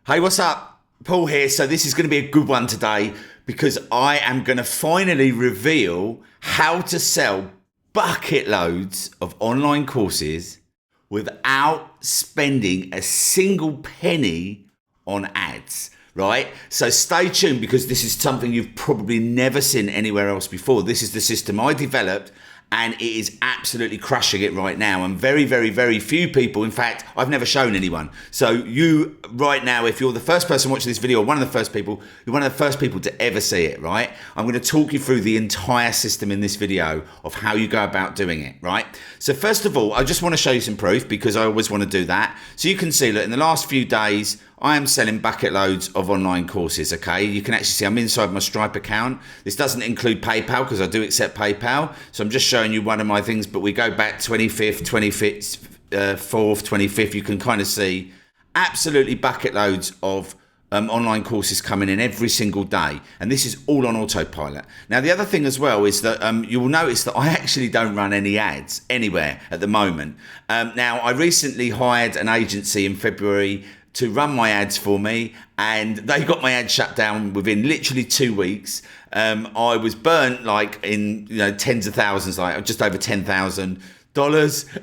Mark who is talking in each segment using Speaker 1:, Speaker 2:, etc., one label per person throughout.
Speaker 1: Hey, what's up? Paul here. So this is going to be a good one today because I am going to finally reveal how to sell bucket loads of online courses without spending a single penny on ads, right? So stay tuned because this is something you've probably never seen anywhere else before. This is the system I developed and it is absolutely crushing it right now. And very, very, very few people, in fact, I've never shown anyone. So you right now, if you're the first person watching this video, or one of the first people, you're one of the first people to ever see it, right? I'm going to talk you through the entire system in this video of how you go about doing it, right? So first of all, I just want to show you some proof because I always want to do that. So you can see that in the last few days, I am selling bucket loads of online courses, okay? You can actually see I'm inside my Stripe account. This doesn't include PayPal because I do accept PayPal. So I'm just showing you one of my things, but we go back 25th, 25th, 4th, 25th. You can kind of see absolutely bucket loads of online courses coming in every single day. And this is all on autopilot. Now, the other thing as well is that you will notice that I actually don't run any ads anywhere at the moment. Now, I recently hired an agency in February to run my ads for me, and they got my ads shut down within literally 2 weeks. I was burnt like in tens of thousands, like just over $10,000,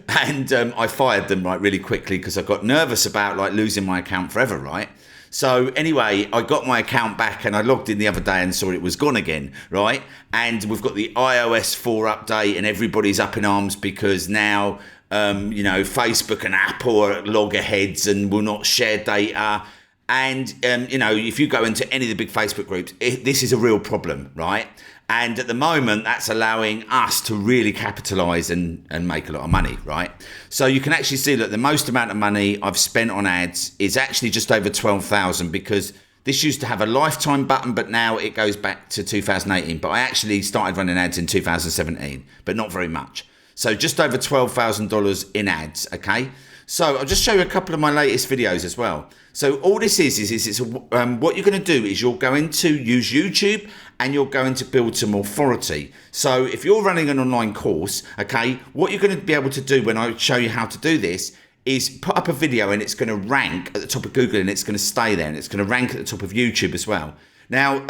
Speaker 1: and I fired them like really quickly because I got nervous about like losing my account forever, right? So anyway, I got my account back and I logged in the other day and saw it was gone again, right? And we've got the iOS 4 update and everybody's up in arms because now Facebook and Apple are loggerheads and will not share data. And, if you go into any of the big Facebook groups, this is a real problem, right? And at the moment, that's allowing us to really capitalize and make a lot of money, right? So you can actually see that the most amount of money I've spent on ads is actually just over 12,000 because this used to have a lifetime button, but now it goes back to 2018. But I actually started running ads in 2017, but not very much. So just over $12,000 in ads, okay? So I'll just show you a couple of my latest videos as well. So all this is what you're going to do is you're going to use YouTube and you're going to build some authority. So if you're running an online course, okay, what you're going to be able to do when I show you how to do this is put up a video and it's going to rank at the top of Google and it's going to stay there and it's going to rank at the top of YouTube as well. Now,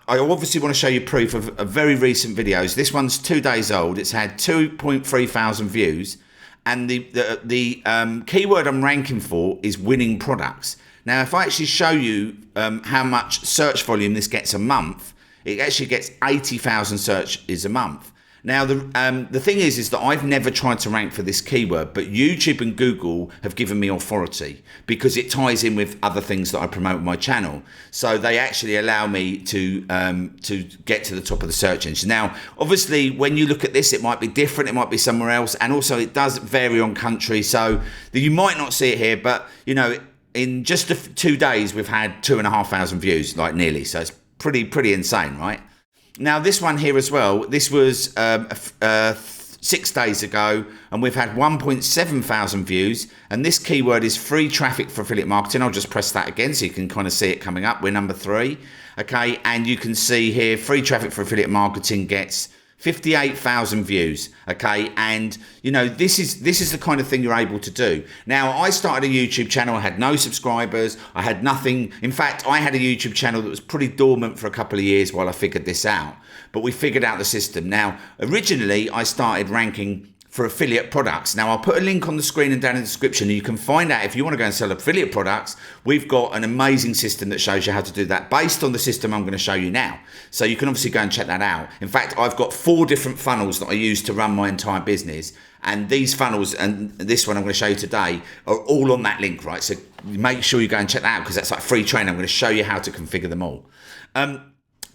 Speaker 1: I obviously want to show you proof of very recent videos. This one's 2 days old. It's had 2.3 thousand views. And the keyword I'm ranking for is winning products. Now, if I actually show you how much search volume this gets a month, it actually gets 80,000 searches a month. Now, the thing is that I've never tried to rank for this keyword, but YouTube and Google have given me authority because it ties in with other things that I promote on my channel. So they actually allow me to get to the top of the search engine. Now, obviously, when you look at this, it might be different. It might be somewhere else. And also, it does vary on country. So you might not see it here, but, in just 2 days, we've had 2,500 views, like nearly. So it's pretty insane, right? Now, this one here as well, this was 6 days ago, and we've had 1.7 thousand views. And this keyword is free traffic for affiliate marketing. I'll just press that again so you can kind of see it coming up. We're number 3, okay? And you can see here, free traffic for affiliate marketing gets 58,000 views, okay? And this is the kind of thing you're able to do. Now, I started a YouTube channel. I had no subscribers. I had nothing. In fact, I had a YouTube channel that was pretty dormant for a couple of years while I figured this out. But we figured out the system. Now, originally, I started ranking for affiliate products. Now, I'll put a link on the screen and down in the description, and you can find out if you want to go and sell affiliate products. We've got an amazing system that shows you how to do that based on the system I'm going to show you now. So you can obviously go and check that out. In fact, I've got 4 different funnels that I use to run my entire business. And these funnels and this one I'm going to show you today are all on that link, right? So make sure you go and check that out because that's like free training. I'm going to show you how to configure them all.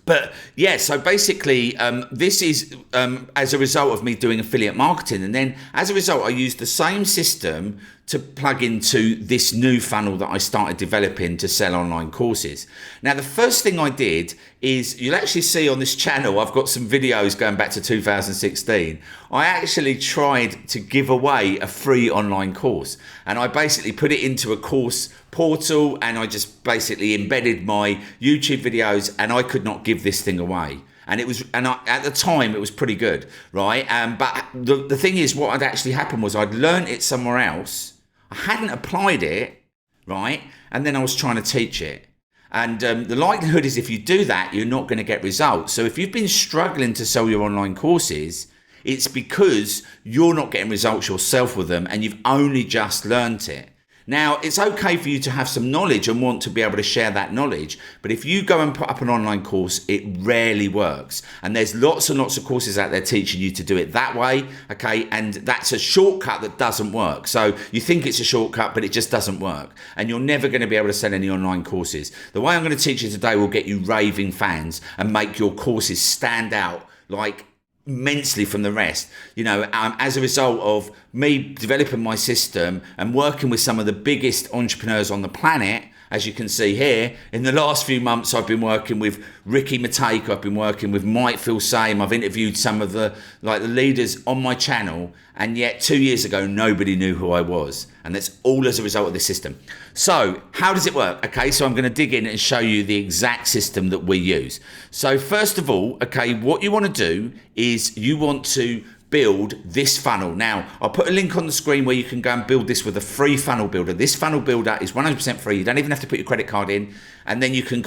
Speaker 1: But yeah, so basically this is as a result of me doing affiliate marketing. And then as a result, I used the same system to plug into this new funnel that I started developing to sell online courses. Now, the first thing I did is you'll actually see on this channel, I've got some videos going back to 2016. I actually tried to give away a free online course, and I basically put it into a course portal and I just basically embedded my YouTube videos, and I could not give this thing away. And at the time it was pretty good, right? But the thing is, what had actually happened was I'd learned it somewhere else. I hadn't applied it, right? And then I was trying to teach it. And the likelihood is if you do that, you're not going to get results. So if you've been struggling to sell your online courses, it's because you're not getting results yourself with them and you've only just learned it. Now, it's okay for you to have some knowledge and want to be able to share that knowledge, but if you go and put up an online course, it rarely works. And there's lots and lots of courses out there teaching you to do it that way, okay? And that's a shortcut that doesn't work. So you think it's a shortcut, but it just doesn't work. And you're never going to be able to sell any online courses. The way I'm going to teach you today will get you raving fans and make your courses stand out like immensely from the rest, as a result of me developing my system and working with some of the biggest entrepreneurs on the planet. As you can see here, in the last few months, I've been working with Ricky Matejka, I've been working with Mike Phil Same, I've interviewed some of the leaders on my channel, and yet 2 years ago, nobody knew who I was. And that's all as a result of this system. So how does it work? Okay, so I'm going to dig in and show you the exact system that we use. So first of all, okay, what you want to do is you want to build this funnel. Now, I'll put a link on the screen where you can go and build this with a free funnel builder. This funnel builder is 100% free. You don't even have to put your credit card in. And then you can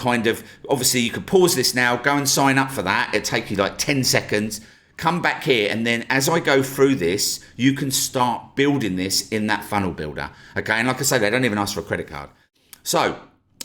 Speaker 1: obviously you could pause this now, go and sign up for that. It'll take you like 10 seconds. Come back here, and then as I go through this, you can start building this in that funnel builder. Okay, and like I say, they don't even ask for a credit card. So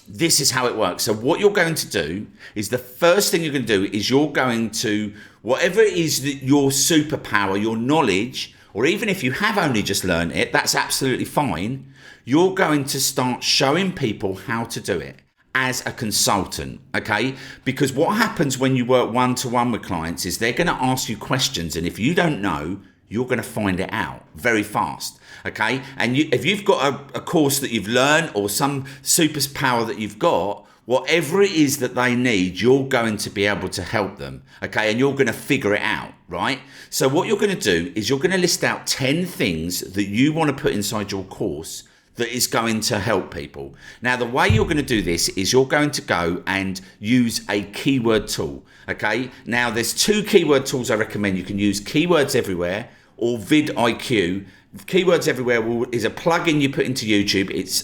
Speaker 1: this is how it works. So what you're going to do is the first thing you're going to do is you're going to, whatever it is that your superpower, your knowledge, or even if you have only just learned it, that's absolutely fine. You're going to start showing people how to do it as a consultant, okay? Because what happens when you work one-to-one with clients is they're going to ask you questions, and if you don't know, you're going to find it out very fast, okay? And if you've got a course that you've learned or some superpower that you've got, whatever it is that they need, you're going to be able to help them, okay? And you're going to figure it out, right? So what you're going to do is you're going to list out 10 things that you want to put inside your course that is going to help people. Now, the way you're going to do this is you're going to go and use a keyword tool, okay? Now, there's 2 keyword tools I recommend. You can use Keywords Everywhere or vidIQ. Keywords Everywhere is a plugin you put into YouTube. It's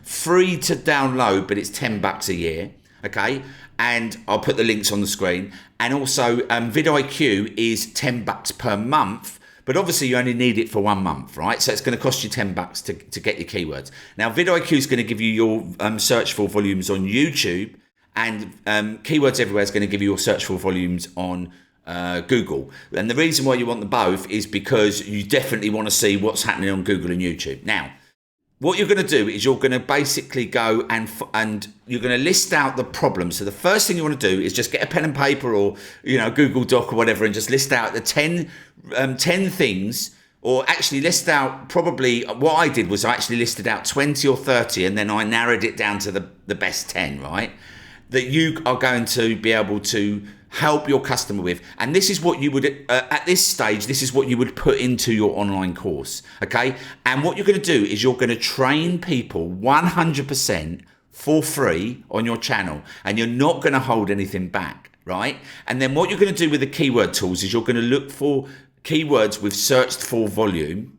Speaker 1: free to download, but it's $10 a year, okay? And I'll put the links on the screen. And also, vidIQ is $10 per month. But obviously you only need it for 1 month, right? So it's going to cost you $10 to get your keywords. Now, vidIQ is going to give you your search for volumes on YouTube, and Keywords Everywhere is going to give you your search for volumes on Google. And the reason why you want them both is because you definitely want to see what's happening on Google and YouTube. Now, what you're going to do is you're going to basically go and you're going to list out the problems. So the first thing you want to do is just get a pen and paper or Google Doc or whatever, and just list out the 10 things, or actually list out, probably what I did was I actually listed out 20 or 30, and then I narrowed it down to the best 10, right? That you are going to be able to help your customer with. And this is what you would, at this stage, this is what you would put into your online course, okay? And what you're going to do is you're going to train people 100% for free on your channel, and you're not going to hold anything back, right? And then what you're going to do with the keyword tools is you're going to look for keywords with searched for volume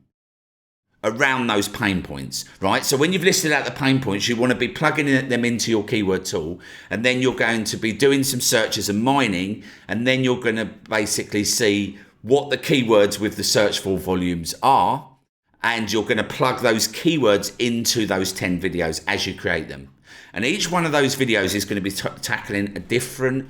Speaker 1: around those pain points, right? So when you've listed out the pain points, you want to be plugging them into your keyword tool, and then you're going to be doing some searches and mining, and then you're going to basically see what the keywords with the search for volumes are, and you're going to plug those keywords into those 10 videos as you create them. And each one of those videos is going to be tackling a different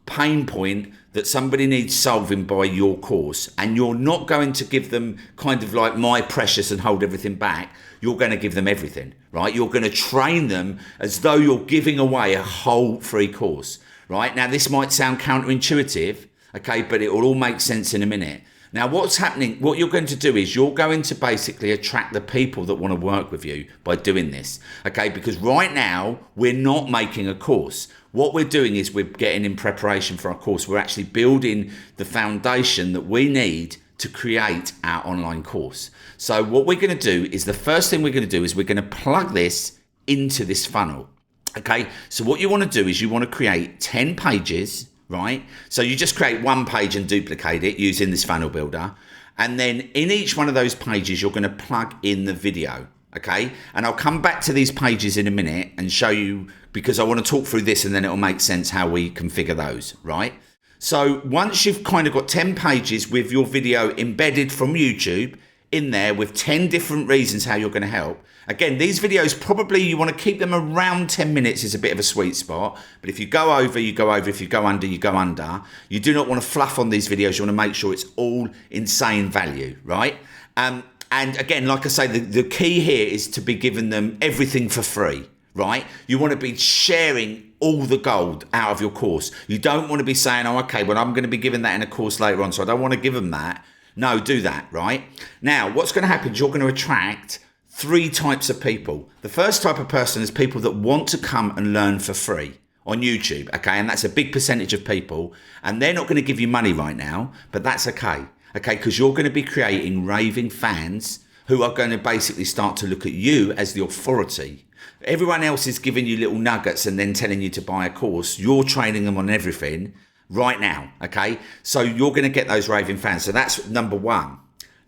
Speaker 1: pain point that somebody needs solving by your course, and you're not going to give them kind of like my precious and hold everything back. You're going to give them everything, right? You're going to train them as though you're giving away a whole free course, right? Now, this might sound counterintuitive, okay, but it will all make sense in a minute. Now, what's happening, what you're going to do is you're going to basically attract the people that want to work with you by doing this, okay? Because right now, we're not making a course. What we're doing is we're getting in preparation for our course. We're actually building the foundation that we need to create our online course. So what we're going to do is the first thing we're going to do is we're going to plug this into this funnel, okay? So what you want to do is you want to create 10 pages, right? So you just create one page and duplicate it using this funnel builder. And then in each one of those pages, you're going to plug in the video, Okay, and I'll come back to these pages in a minute and show you, because I want to talk through this and then it'll make sense how we configure those, right? So once you've kind of got 10 pages with your video embedded from YouTube in there with 10 different reasons how you're going to help. Again, these videos, probably you want to keep them around 10 minutes is a bit of a sweet spot. But if you go over, you go over. If you go under, you go under. You do not want to fluff on these videos. You want to make sure it's all insane value, right? And again, like I say, the key here is to be giving them everything for free, right? You want to be sharing all the gold out of your course. You don't want to be saying, oh, okay, well, I'm going to be giving that in a course later on, so I don't want to give them that. No, do that, right? Now, what's going to happen is you're going to attract 3 types of people. The first type of person is people that want to come and learn for free on YouTube, okay? And that's a big percentage of people. And they're not going to give you money right now, but that's okay, okay? Because you're going to be creating raving fans who are going to basically start to look at you as the authority. Everyone else is giving you little nuggets and then telling you to buy a course. You're training them on everything right now, okay? So you're going to get those raving fans. So that's number 1.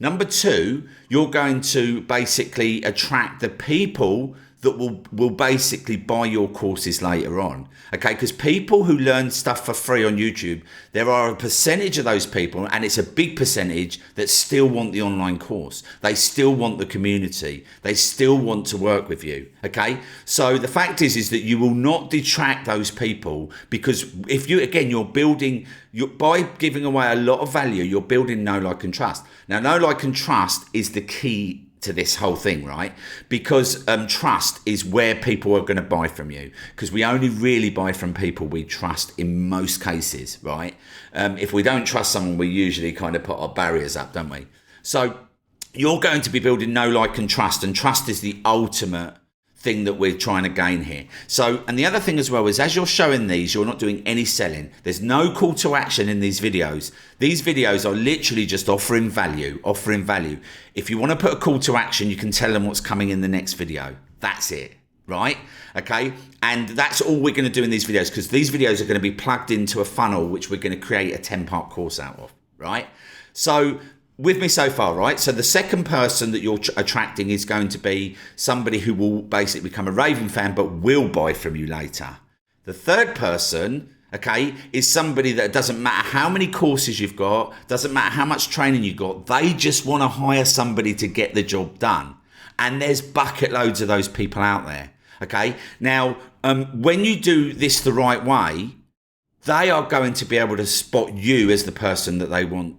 Speaker 1: Number 2, you're going to basically attract the people that will basically buy your courses later on, okay? Because people who learn stuff for free on YouTube, there are a percentage of those people, and it's a big percentage, that still want the online course. They still want the community. They still want to work with you, okay? So the fact is that you will not detract those people, because if you, again, you're building, by giving away a lot of value, you're building know, like, and trust. Now, know, like, and trust is the key to this whole thing, right? Because trust is where people are going to buy from you, because we only really buy from people we trust in most cases, right? If we don't trust someone, we usually kind of put our barriers up, don't we? So you're going to be building know, like, and trust is the ultimate thing that we're trying to gain here. So, and the other thing as well is, as you're showing these, you're not doing any selling. There's no call to action in these videos. These videos are literally just offering value. If you want to put a call to action, you can tell them what's coming in the next video. That's it, right? Okay, and that's all we're going to do in these videos, because these videos are going to be plugged into a funnel which we're going to create a 10-part course out of, right? So with me so far, right? So the second person that you're attracting is going to be somebody who will basically become a raving fan but will buy from you later. The third person, okay, is somebody that doesn't matter how many courses you've got, doesn't matter how much training you've got, they just want to hire somebody to get the job done. And there's bucket loads of those people out there, okay? Now, when you do this the right way, they are going to be able to spot you as the person that they want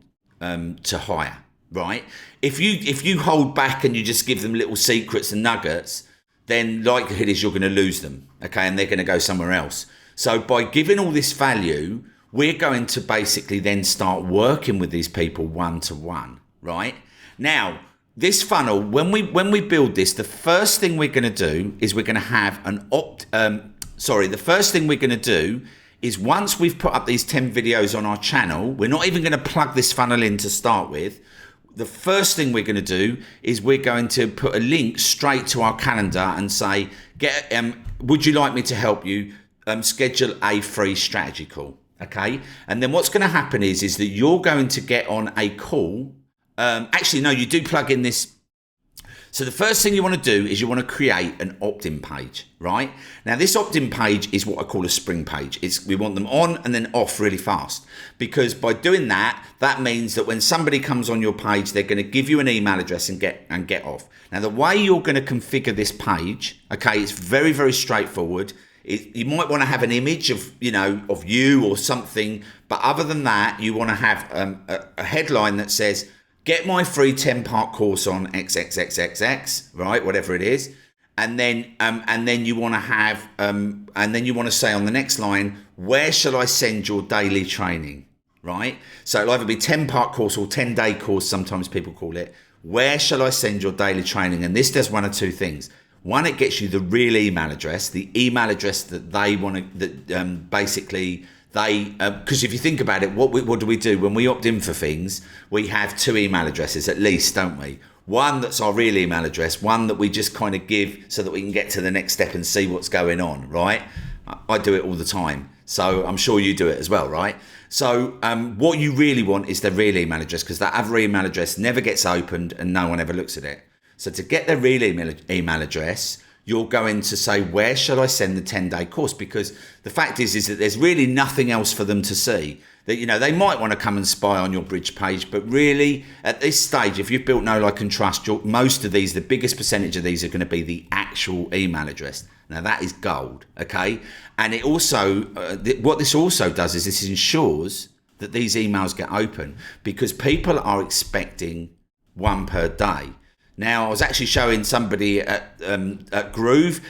Speaker 1: to hire, right? If you hold back and you just give them little secrets and nuggets, then likelihood is you're going to lose them, okay? And they're going to go somewhere else. So by giving all this value, we're going to basically then start working with these people one-to-one, right? Now, this funnel, when we build this, the first thing we're going to do is we're going to have the first thing we're going to do is, once we've put up these 10 videos on our channel, we're not even going to plug this funnel in to start with. The first thing we're going to do is we're going to put a link straight to our calendar and say, would you like me to help you schedule a free strategy call? Okay. And then what's going to happen is that you're going to get on a call. Actually, no, you do plug in this. So the first thing you want to do is you want to create an opt-in page, right? Now, this opt-in page is what I call a spring page. We want them on and then off really fast, because by doing that, that means that when somebody comes on your page, they're going to give you an email address and get off. Now, the way you're going to configure this page, okay, it's very, very straightforward. You might want to have an image of you or something, but other than that, you want to have a headline that says, get my free 10-part course on XXXXX, right? Whatever it is. And then you want to have, and then you want to say on the next line, where shall I send your daily training, right? So it'll either be 10-part course or 10-day course, sometimes people call it. Where shall I send your daily training? And this does one of two things. One, it gets you the real email address, the email address that they want to, basically, because if you think about it, what do we do when we opt in for things? We have 2 email addresses at least, don't we? One that's our real email address, one that we just kind of give so that we can get to the next step and see what's going on, right? I do it all the time, so I'm sure you do it as well, right? So what you really want is the real email address, because that other email address never gets opened and no one ever looks at it. So to get their real email address, you're going to say, where shall I send the 10-day course? Because the fact is that there's really nothing else for them to see. That, you know, they might want to come and spy on your bridge page, but really at this stage, if you've built Know, Like and Trust, most of these, the biggest percentage of these are going to be the actual email address. Now that is gold, okay? And it also, what this also does is this ensures that these emails get open, because people are expecting one per day. Now, I was actually showing somebody at Groove,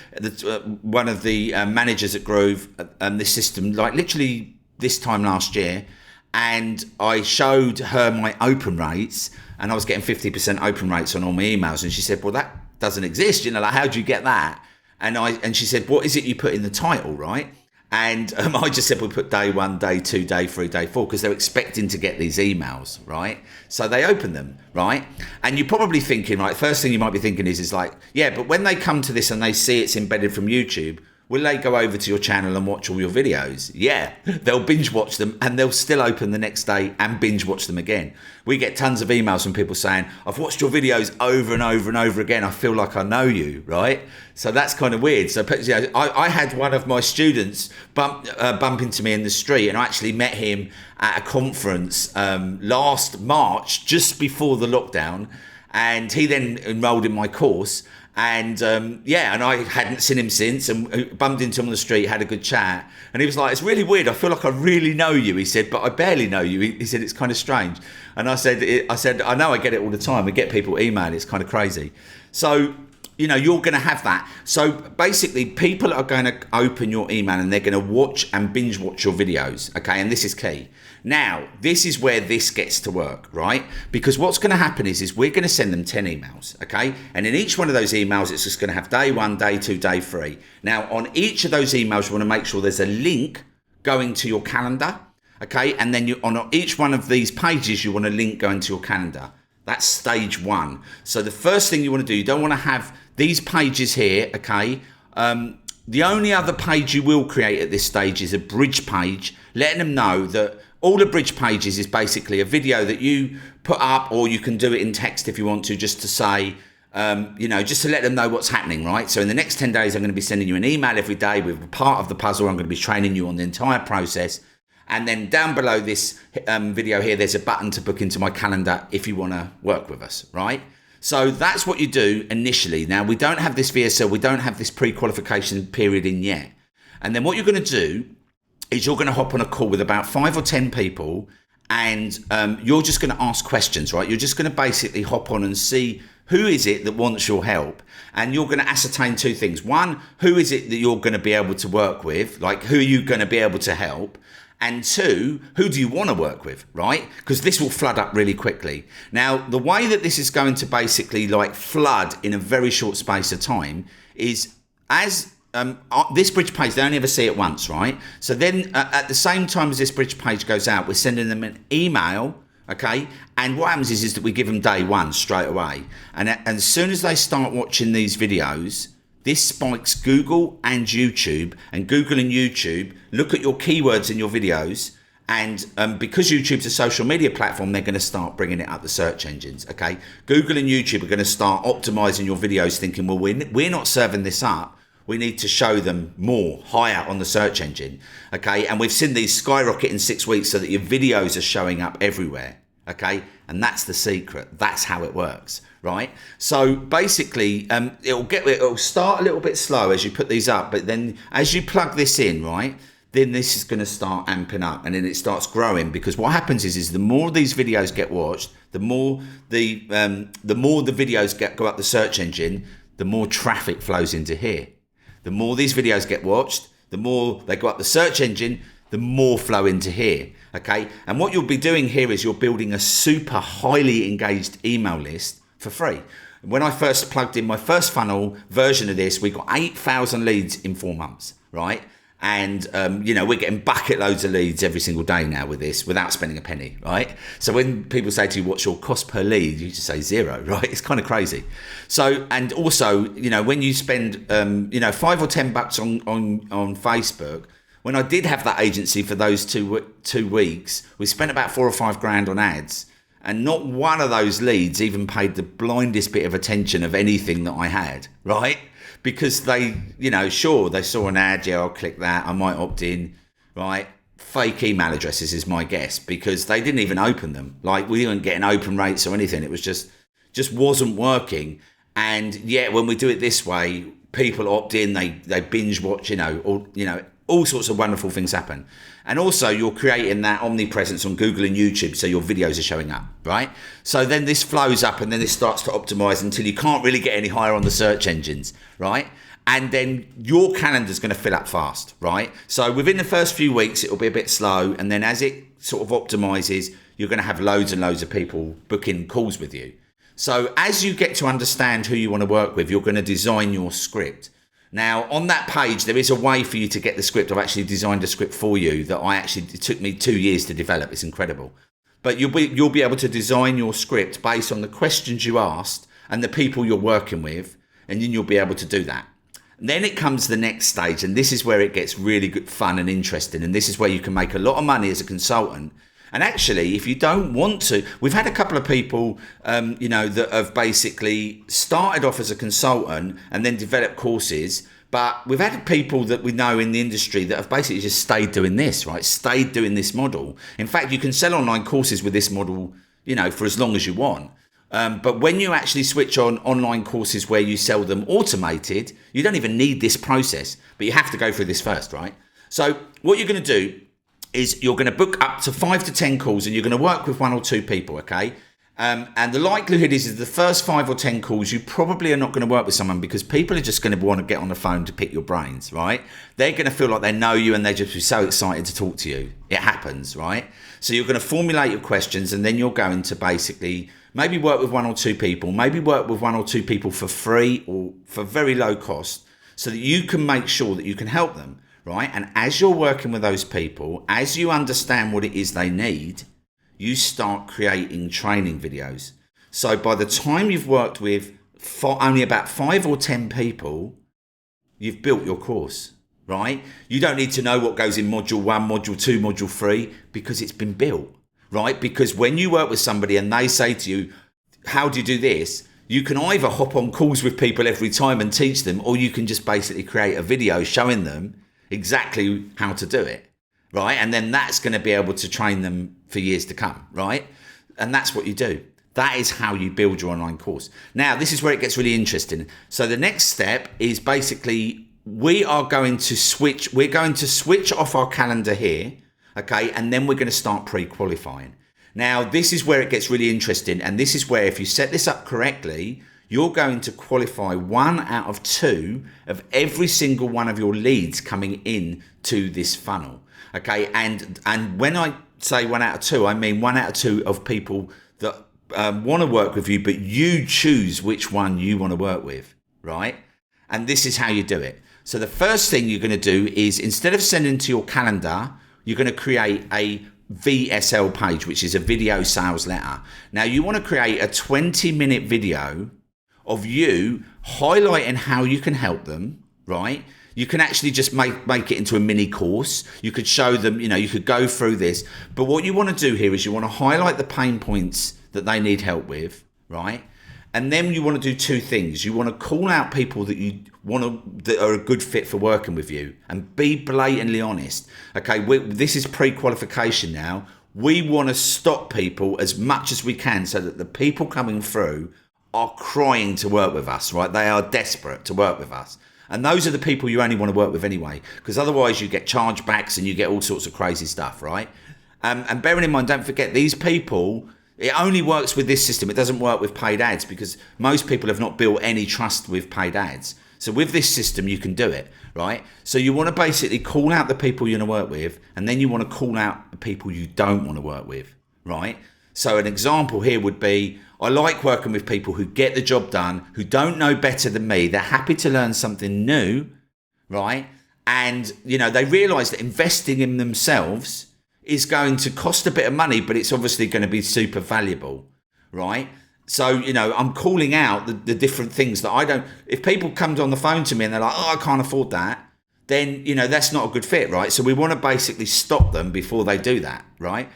Speaker 1: one of the managers at Groove, this system, like literally this time last year, and I showed her my open rates, and I was getting 50% open rates on all my emails, and she said, well, that doesn't exist, you know, like, how do you get that? And she said, what is it you put in the title, right? And I just said, we put day 1, day 2, day 3, day 4, because they're expecting to get these emails, right? So they open them, right? And you're probably thinking, right, first thing you might be thinking is like, yeah, but when they come to this and they see it's embedded from YouTube, will they go over to your channel and watch all your videos? Yeah, they'll binge watch them, and they'll still open the next day and binge watch them again. We get tons of emails from people saying, I've watched your videos over and over and over again. I feel like I know you, right? So that's kind of weird. So you know, I had one of my students bump into me in the street, and I actually met him at a conference last March, just before the lockdown. And he then enrolled in my course. And and I hadn't seen him since, and bumped into him on the street, had a good chat, and he was like, it's really weird, I feel like I really know you, he said, but I barely know you. He said, it's kind of strange. And I said, I know, I get it all the time, we get people email, it's kind of crazy. So, you know, you're going to have that. So basically, people are going to open your email and they're going to watch and binge watch your videos, okay? And this is key. Now, this is where this gets to work, right? Because what's going to happen is we're going to send them 10 emails, okay? And in each one of those emails, it's just going to have day 1, day 2, day 3. Now, on each of those emails, you want to make sure there's a link going to your calendar, okay? And then on each one of these pages, you want a link going to your calendar. That's stage 1. So the first thing you want to do, you don't want to have these pages here, okay? The only other page you will create at this stage is a bridge page, letting them know that all the bridge pages is basically a video that you put up, or you can do it in text if you want to, just to say, you know, just to let them know what's happening, right? So in the next 10 days, I'm going to be sending you an email every day with part of the puzzle. I'm going to be training you on the entire process. And then down below this video here, there's a button to book into my calendar if you want to work with us, right? So that's what you do initially. Now, we don't have this VSL, we don't have this pre-qualification period in yet. And then what you're going to do is you're going to hop on a call with about 5 or 10 people, and you're just going to ask questions, right? You're just going to basically hop on and see who is it that wants your help. And you're going to ascertain 2 things. One, who is it that you're going to be able to work with? Like, who are you going to be able to help? And 2, who do you want to work with, right? Because this will flood up really quickly. Now, the way that this is going to basically like flood in a very short space of time is as this bridge page, they only ever see it once, right? So then at the same time as this bridge page goes out, we're sending them an email, okay? And what happens is that we give them day 1 straight away. And as soon as they start watching these videos, this spikes Google and YouTube, and Google and YouTube look at your keywords in your videos, and because YouTube's a social media platform, they're going to start bringing it up the search engines, okay? Google and YouTube are going to start optimizing your videos, thinking, well, we're not serving this up. We need to show them more, higher on the search engine, okay? And we've seen these skyrocket in 6 weeks so that your videos are showing up everywhere, okay? And that's the secret. That's how it works, right? So basically, it'll start a little bit slow as you put these up, but then as you plug this in, right, then this is going to start amping up, and then it starts growing, because what happens is the more these videos get watched, the more the videos go up the search engine, the more traffic flows into here. The more these videos get watched, the more they go up the search engine, the more flow into here, okay? And what you'll be doing here is you're building a super highly engaged email list for free. When I first plugged in my first funnel version of this, we got 8,000 leads in 4 months, right? And, you know, we're getting bucket loads of leads every single day now with this without spending a penny, right? So when people say to you, what's your cost per lead? You just say 0, right? It's kind of crazy. So, and also, you know, when you spend, you know, $5 or $10 on Facebook, when I did have that agency for those two weeks, we spent about 4 or 5 grand on ads. And not one of those leads even paid the blindest bit of attention of anything that I had, right? Because they, sure, they saw an ad, yeah, I'll click that, I might opt in, right? Fake email addresses is my guess, because they didn't even open them. Like, we weren't getting open rates or anything. It was just wasn't working. And yet when we do it this way, people opt in, they binge watch, all sorts of wonderful things happen. And also you're creating that omnipresence on Google and YouTube, so your videos are showing up, right? So then this flows up, and then this starts to optimize until you can't really get any higher on the search engines, right? And then your calendar's going to fill up fast, right? So within the first few weeks, it'll be a bit slow. And then as it sort of optimizes, you're going to have loads and loads of people booking calls with you. So as you get to understand who you want to work with, you're going to design your script. Now, on that page, there is a way for you to get the script. I've actually designed a script for you that it took me 2 years to develop. It's incredible. But you'll be able to design your script based on the questions you asked and the people you're working with, and then you'll be able to do that. And then it comes the next stage, and this is where it gets really good, fun and interesting, and this is where you can make a lot of money as a consultant. And actually, if you don't want to, we've had a couple of people, that have basically started off as a consultant and then developed courses. But we've had people that we know in the industry that have basically just stayed doing this, right? Stayed doing this model. In fact, you can sell online courses with this model, for as long as you want. But when you actually switch on online courses where you sell them automated, you don't even need this process, but you have to go through this first, right? So what you're going to do is you're going to book up to 5 to 10 calls, and you're going to work with 1 or 2 people, okay? And the likelihood is the first 5 or 10 calls, you probably are not going to work with someone, because people are just going to want to get on the phone to pick your brains, right? They're going to feel like they know you, and they're just be so excited to talk to you. It happens, right? So you're going to formulate your questions, and then you're going to basically maybe work with 1 or 2 people, maybe work with 1 or 2 people for free or for very low cost, so that you can make sure that you can help them. Right? And as you're working with those people, as you understand what it is they need, you start creating training videos. So by the time you've worked with only about 5 or 10 people, you've built your course, right? You don't need to know what goes in module 1, module 2, module 3, because it's been built, right? Because when you work with somebody and they say to you, how do you do this? You can either hop on calls with people every time and teach them, or you can just basically create a video showing them exactly how to do it, right? And then that's going to be able to train them for years to come, right? And that's what you do. That is how you build your online course. Now, this is where it gets really interesting. So the next step is basically we're going to switch off our calendar here, okay? And then we're going to start pre-qualifying. Now, this is where it gets really interesting. And this is where, if you set this up correctly, you're going to qualify 1 out of 2 of every single one of your leads coming in to this funnel. Okay, and when I say 1 out of 2, I mean 1 out of 2 of people that want to work with you, but you choose which one you want to work with, right? And this is how you do it. So the first thing you're going to do is, instead of sending to your calendar, you're going to create a VSL page, which is a video sales letter. Now, you want to create a 20-minute video of you highlighting how you can help them, right? You can actually just make it into a mini course. You could show them, you could go through this. But what you want to do here is you want to highlight the pain points that they need help with, right? And then you want to do 2 things. You want to call out people that are a good fit for working with you, and be blatantly honest. Okay, this is pre-qualification now. We want to stop people as much as we can, so that the people coming through are crying to work with us, right? They are desperate to work with us. And those are the people you only want to work with anyway, because otherwise you get chargebacks and you get all sorts of crazy stuff, right? And bearing in mind, don't forget, these people, it only works with this system. It doesn't work with paid ads, because most people have not built any trust with paid ads. So with this system, you can do it, right? So you want to basically call out the people you want to work with, and then you want to call out the people you don't want to work with, right? So an example here would be, I like working with people who get the job done, who don't know better than me. They're happy to learn something new, right? And, they realize that investing in themselves is going to cost a bit of money, but it's obviously going to be super valuable, right? So, I'm calling out the different things that I don't, if people come on the phone to me and they're like, oh, I can't afford that, then, that's not a good fit, right? So we want to basically stop them before they do that, right?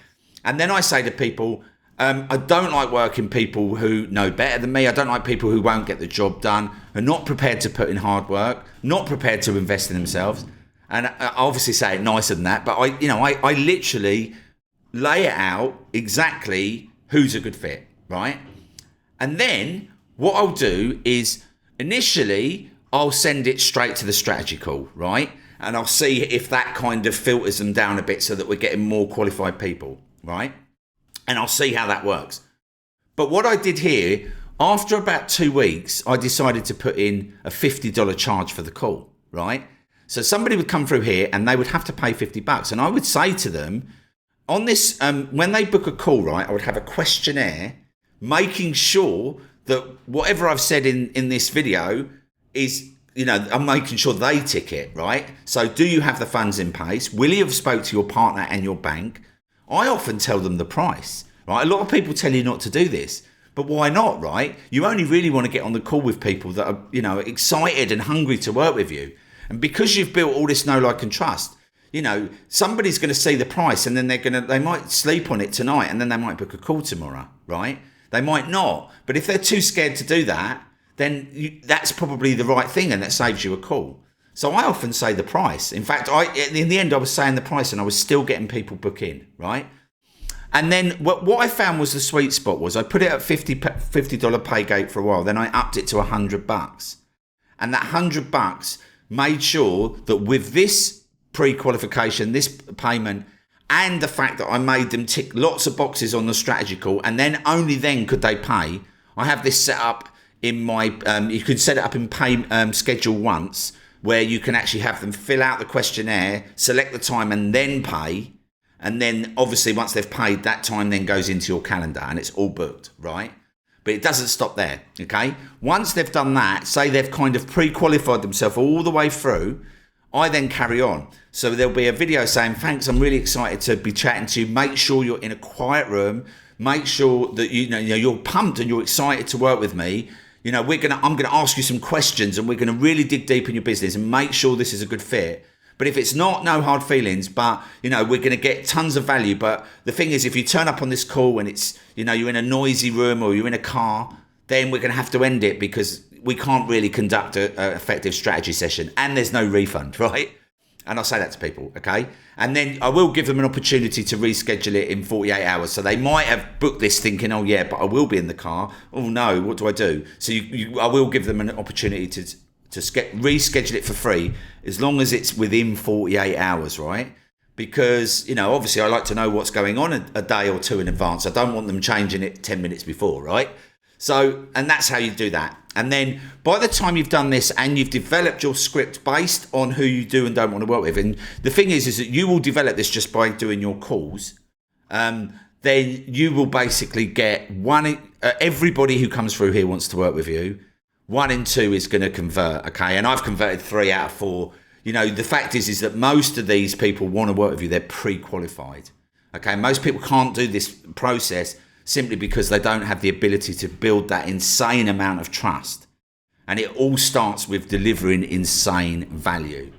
Speaker 1: And then I say to people, I don't like working people who know better than me. I don't like people who won't get the job done, are not prepared to put in hard work, not prepared to invest in themselves. And I obviously say it nicer than that, but I literally lay it out exactly who's a good fit, right? And then what I'll do is initially I'll send it straight to the strategy call, right? And I'll see if that kind of filters them down a bit so that we're getting more qualified people, right? And I'll see how that works. But what I did here, after about 2 weeks, I decided to put in a $50 charge for the call, right? So somebody would come through here and they would have to pay $50. And I would say to them, on this, when they book a call, right, I would have a questionnaire making sure that whatever I've said in this video is, I'm making sure they tick it, right? So do you have the funds in place? Will you have spoke to your partner and your bank? I often tell them the price, right? A lot of people tell you not to do this, but why not, right? You only really want to get on the call with people that are, excited and hungry to work with you. And because you've built all this know, like, and trust, somebody's going to see the price and then they might sleep on it tonight and then they might book a call tomorrow, right? They might not. But if they're too scared to do that, then that's probably the right thing and that saves you a call. So I often say the price. In fact, in the end, I was saying the price and I was still getting people book in, right? And then what I found was the sweet spot was I put it at $50 pay gate for a while. Then I upped it to $100. And that $100 made sure that with this pre-qualification, this payment, and the fact that I made them tick lots of boxes on the strategy call, and then only then could they pay. I have this set up in my, you can set it up in pay schedule once, where you can actually have them fill out the questionnaire, select the time and then pay. And then obviously once they've paid, that time then goes into your calendar and it's all booked, right? But it doesn't stop there, okay? Once they've done that, say they've kind of pre-qualified themselves all the way through, I then carry on. So there'll be a video saying, thanks, I'm really excited to be chatting to you. Make sure you're in a quiet room. Make sure that you're pumped and you're excited to work with me. I'm going to ask you some questions and we're going to really dig deep in your business and make sure this is a good fit. But if it's not, no hard feelings, but we're going to get tons of value. But the thing is, if you turn up on this call and it's, you're in a noisy room or you're in a car, then we're going to have to end it because we can't really conduct an effective strategy session and there's no refund, right? And I'll say that to people, okay? And then I will give them an opportunity to reschedule it in 48 hours. So they might have booked this thinking, oh yeah, but I will be in the car. Oh no, what do I do? So I will give them an opportunity to reschedule it for free as long as it's within 48 hours, right? Because, obviously I like to know what's going on a day or two in advance. I don't want them changing it 10 minutes before, right? So, and that's how you do that. And then by the time you've done this and you've developed your script based on who you do and don't want to work with, and the thing is that you will develop this just by doing your calls, then you will basically get everybody who comes through here wants to work with you. 1 in 2 is going to convert, okay? And I've converted 3 out of 4. The fact is that most of these people want to work with you. They're pre-qualified, okay? Most people can't do this process simply because they don't have the ability to build that insane amount of trust. And it all starts with delivering insane value.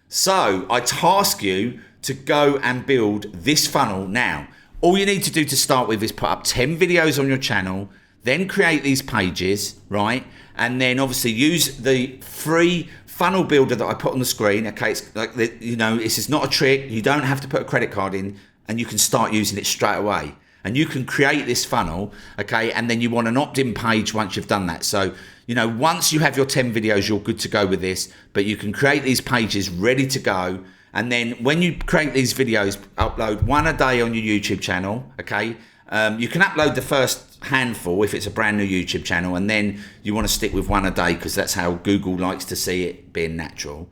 Speaker 1: So I task you to go and build this funnel now. All you need to do to start with is put up 10 videos on your channel, then create these pages, right? And then obviously use the free funnel builder that I put on the screen. Okay, it's like, this is not a trick. You don't have to put a credit card in and you can start using it straight away. And you can create this funnel, okay? And then you want an opt-in page once you've done that. So, once you have your 10 videos, you're good to go with this, but you can create these pages ready to go. And then when you create these videos, upload 1 a day on your YouTube channel, okay? You can upload the first handful if it's a brand new YouTube channel, and then you want to stick with 1 a day because that's how Google likes to see it being natural.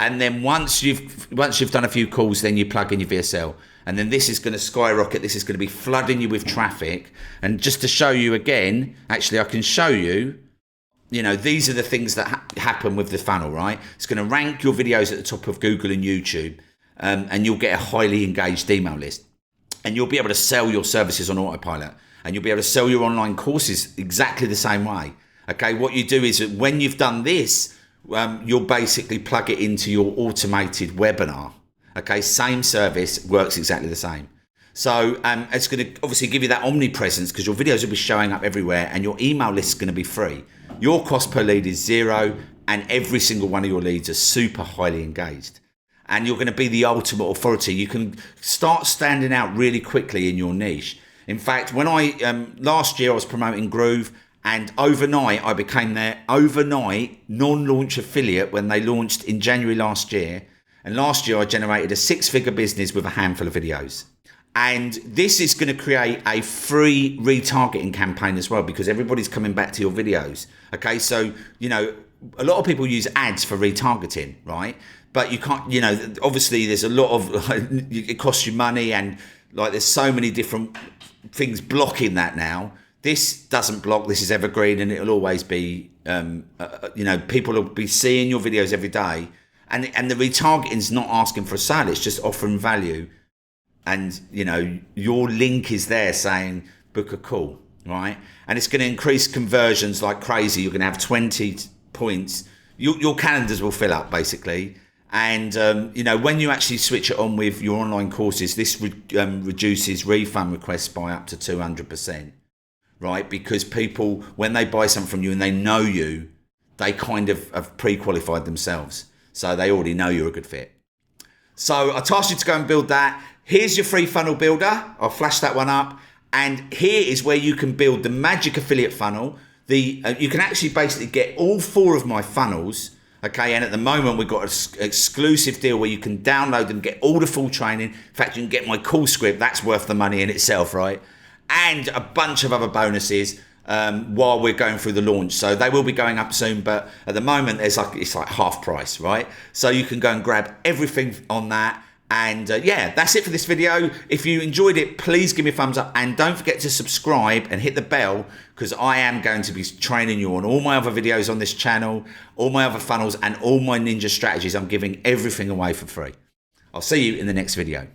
Speaker 1: And then once you've done a few calls, then you plug in your VSL. And then this is going to skyrocket. This is going to be flooding you with traffic. And just to show you again, actually, I can show you, these are the things that happen with the funnel, right? It's going to rank your videos at the top of Google and YouTube. And you'll get a highly engaged email list. And you'll be able to sell your services on autopilot. And you'll be able to sell your online courses exactly the same way. Okay, what you do is that when you've done this, you'll basically plug it into your automated webinar. Okay, same service, works exactly the same. So it's going to obviously give you that omnipresence because your videos will be showing up everywhere and your email list is going to be free. Your cost per lead is zero and every single one of your leads are super highly engaged. And you're going to be the ultimate authority. You can start standing out really quickly in your niche. In fact, when last year I was promoting Groove, and overnight I became their overnight non-launch affiliate when they launched in January last year. And last year I generated a 6-figure business with a handful of videos. And this is going to create a free retargeting campaign as well, because everybody's coming back to your videos. Okay, so, you know, a lot of people use ads for retargeting, right? But you can't, you know, obviously there's a lot of, it costs you money, and like there's so many different things blocking that now. This doesn't block, this is evergreen, and it'll always be, you know, people will be seeing your videos every day. And the retargeting's not asking for a sale, it's just offering value. And, you know, your link is there saying, book a call, right? And it's going to increase conversions like crazy. You're going to have 20 points. Your calendars will fill up, basically. And, you know, when you actually switch it on with your online courses, this reduces refund requests by up to 200%, right? Because people, when they buy something from you and they know you, they kind of have pre-qualified themselves. So they already know you're a good fit. So I tasked you to go and build that. Here's your free funnel builder. I'll flash that one up. And here is where you can build the magic affiliate funnel. You can actually basically get all 4 of my funnels. Okay, and at the moment we've got an exclusive deal where you can download and get all the full training. In fact, you can get my call script. That's worth the money in itself, right? And a bunch of other bonuses while we're going through the launch. So they will be going up soon, but at the moment it's like half price, right? So you can go and grab everything on that. And yeah, that's it for this video. If you enjoyed it, please give me a thumbs up and don't forget to subscribe and hit the bell, because I am going to be training you on all my other videos on this channel, all my other funnels and all my ninja strategies. I'm giving everything away for free. I'll see you in the next video.